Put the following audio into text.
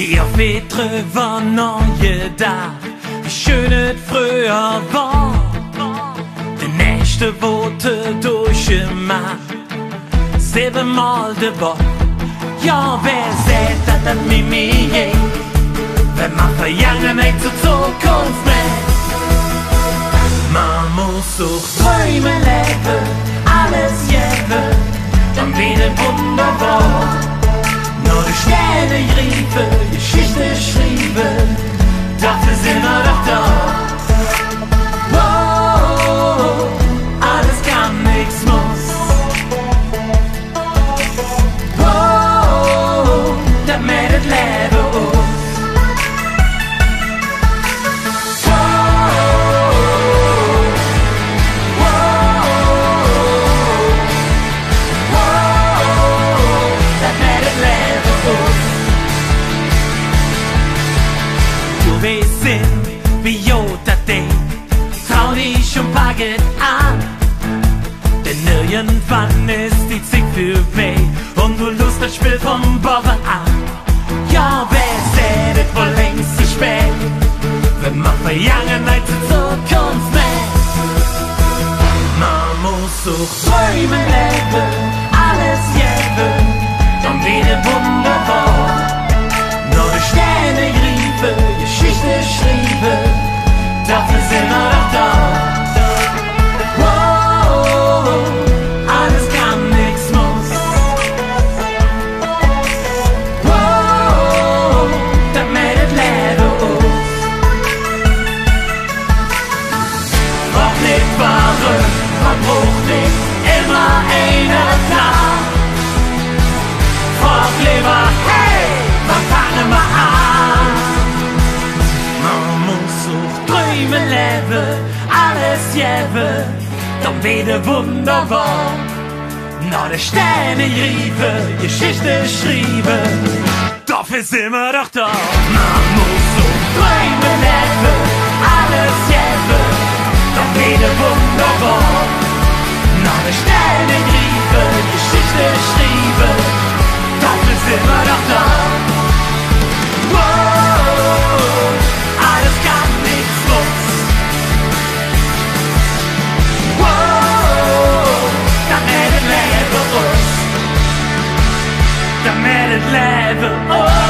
Die auf drüber neue da, wie schön es früher war. Der nächste Worte durchgemacht, 7-mal de Woche. Ja, wer sagt, dass das mit mir geht, wenn man Vergangenheit zur Zukunft macht? Man muss auch Träume leben, alles geben, dann wieder wunderbar. Nur die Sterne griefen, Geschichte schrieben, dafür sind wir doch da. Wow, alles kann, nichts muss. Wow, das macht das Leben aus. Wir sind wie Jota Ding, trau dich und pack es an. Denn irgendwann ist die Zeit für weh und du Lust das Spiel vom Boden an. Ja, wer sieht es wohl längst zu spät, wenn man Vergangenheit zur Zukunft macht. Man muss auch Träume leben, alles geben, dann wieder wunderbar. Nur die Sterne griefen, Geschichte schrieben, dafür sind wir doch da. Wow, alles kann, nichts muss. Wow, das macht das Leben aus. Braucht nicht warum, man braucht nicht immer einen Plan. Frag lieber, hey, wann fangen wir an? Träume leben, alles geben, dann wieder wunderbar. Noch die Sterne riefen, Geschichte schrieben, dafür sind wir doch da. Man muss so Träume leben, alles geben, dann wieder wunderbar. Noch die Sterne riefen, Geschichte schrieben, dafür sind wir doch da. Wow, alles kann, nichts muss. Wow, da macht das Leben aus. Da macht das Leben aus.